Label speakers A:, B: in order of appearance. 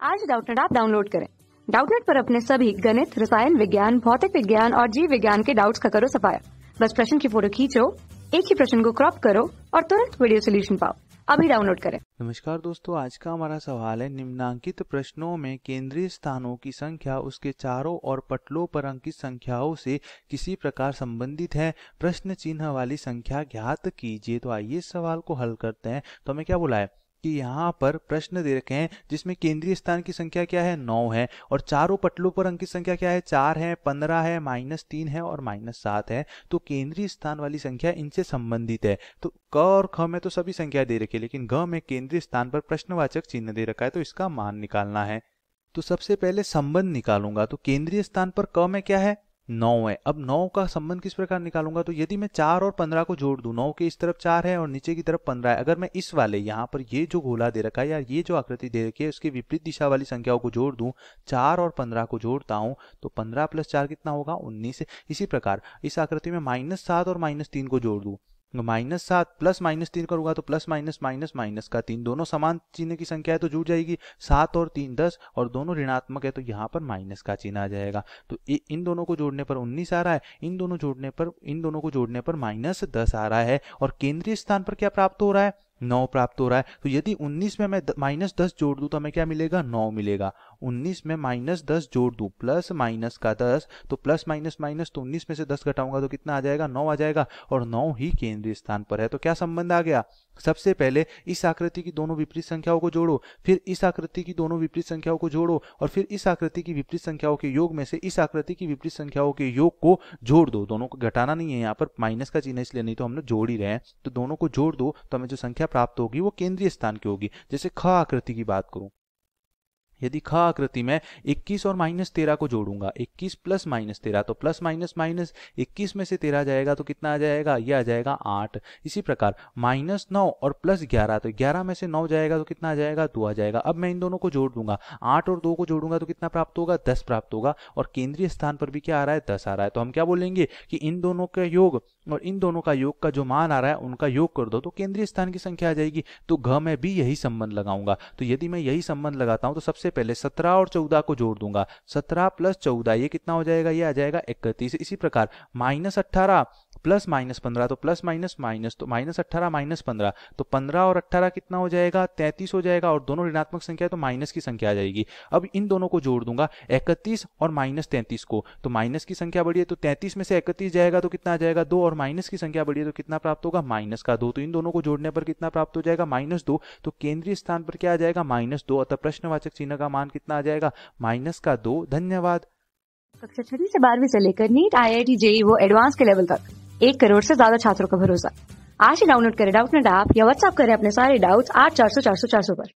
A: आज Doubtnut app download करें। Doubtnut पर अपने सभी गणित, रसायन विज्ञान, भौतिक विज्ञान और जीव विज्ञान के डाउट्स का करो सफाया। बस प्रश्न की फोटो खींचो, एक ही प्रश्न को क्रॉप करो और तुरंत वीडियो सोल्यूशन पाओ। अभी डाउनलोड करें।
B: नमस्कार दोस्तों, आज का हमारा सवाल है निम्नांकित प्रश्नों में केंद्रीय स्थानों की संख्या उसके चारों और पटलों पर अंकित संख्याओं से किसी प्रकार संबंधित है। प्रश्न चिन्ह वाली संख्या ज्ञात कीजिए। तो आइए इस सवाल को हल करते हैं। तो हमें क्या बोला है कि यहाँ पर प्रश्न दे रखे हैं जिसमें केंद्रीय स्थान की संख्या क्या है, 9 है, और चारों पटलों पर अंकित संख्या क्या है, 4 है, 15 है, -3 है और -7 है। तो केंद्रीय स्थान वाली संख्या इनसे संबंधित है। तो क और ख में तो सभी संख्या दे रखी है, लेकिन ग में केंद्रीय स्थान पर प्रश्नवाचक चिन्ह दे रखा है, तो इसका मान निकालना है। तो सबसे पहले संबंध निकालूंगा। तो केंद्रीय स्थान पर क में क्या है, 9 है। अब 9 का संबंध किस प्रकार निकालूंगा। तो यदि मैं 4 और 15 को जोड़ दूं, 9 के इस तरफ 4 है और नीचे की तरफ 15 है। अगर मैं इस वाले यहाँ पर ये जो गोला दे रखा है या ये जो आकृति दे रखी है उसकी विपरीत दिशा वाली संख्याओं को जोड़ दूं, 4 और 15 को जोड़ता हूं तो 15 + 4 कितना होगा, 19। इसी प्रकार इस आकृति में -7 और -3 को जोड़ दूं, -7 + -3 करूंगा तो प्लस माइनस माइनस माइनस का 3, दोनों समान चिन्ह की संख्या है तो जुड़ जाएगी। 7 और 3 10 और दोनों ऋणात्मक है तो यहाँ पर माइनस का चिन्ह आ जाएगा। तो इन दोनों को जोड़ने पर 19 आ रहा है, इन दोनों को जोड़ने पर -10 आ रहा है। और केंद्रीय स्थान पर क्या प्राप्त हो रहा है, 9 प्राप्त हो रहा है। तो यदि 19 में मैं -10 जोड़ दूं तो हमें क्या मिलेगा, 9 मिलेगा। 19 में -10 जोड़ दूं प्लस माइनस का 10, तो प्लस माइनस माइनस, तो 19 में से 10 घटाऊंगा तो कितना आ जाएगा, 9 आ जाएगा। और 9 ही केंद्रीय स्थान पर है। तो क्या संबंध आ गया, सबसे पहले इस आकृति की दोनों विपरीत संख्याओं को जोड़ो, फिर इस आकृति की दोनों विपरीत संख्याओं को जोड़ो और फिर इस आकृति की विपरीत संख्याओं के योग में से इस आकृति की विपरीत संख्याओं के योग को जोड़ दो। दोनों को घटाना नहीं है, यहाँ पर माइनस का चिन्ह इसलिए नहीं, तो हम लोग जोड़ ही रहे हैं। तो दोनों को जोड़ दो तो हमें जो संख्या प्राप्त होगी वो केंद्रीय स्थान की होगी। जैसे ख आकृति की बात करूं, यदि ख आकृति में 21 और -13 को जोड़ूंगा, 21 + -13 तो प्लस माइनस माइनस, 21 में से 13 जाएगा तो कितना आ जाएगा, ये आ जाएगा 8। इसी प्रकार -9 और +11 तो 11 में से 9 जाएगा तो कितना आ जाएगा, 2 आ जाएगा। अब मैं इन दोनों को जोड़ दूंगा, 8 और 2 को जोड़ूंगा तो कितना प्राप्त होगा, 10 प्राप्त होगा। और केंद्रीय स्थान पर भी क्या आ रहा है, 10 आ रहा है। तो हम क्या बोलेंगे कि इन दोनों का योग और इन दोनों का योग का जो मान आ रहा है उनका योग कर दो तो केंद्रीय स्थान की संख्या आ जाएगी। तो घ में भी यही संबंध लगाऊंगा। तो यदि मैं यही संबंध लगाता हूं तो सबसे पहले 17 और 14 को जोड़ दूंगा, 17 + 14 ये कितना हो जाएगा, ये आ जाएगा 31। इसी प्रकार -18 + -15 तो प्लस माइनस माइनस, तो -18 -15 तो 15 और 18 कितना हो जाएगा, 33 हो जाएगा। और दोनों ऋणात्मक संख्या है तो माइनस की संख्या आ जाएगी। अब इन दोनों को जोड़ दूंगा, 31 और -33 को, तो माइनस की संख्या बढ़ी है तो 33 में से 31 जाएगा तो कितना आ जाएगा, 2, और माइनस की संख्या बढ़ी है तो कितना प्राप्त होगा, -2। तो इन दोनों को जोड़ने पर कितना प्राप्त हो जाएगा, -2। तो केंद्रीय स्थान पर क्या आ जाएगा, -2। अतः प्रश्नवाचक चिन्ह का मान कितना आ जाएगा, -2। धन्यवाद।
A: कक्षा 6 से 12वीं से लेकर नीट, IIT, JEE वो एडवांस के लेवल तक 1 करोड़ से ज्यादा छात्रों का भरोसा। आज ही डाउनलोड करें डाउटनेट ऐप या व्हाट्सएप करें अपने सारे डाउट्स 8400 400 400 पर।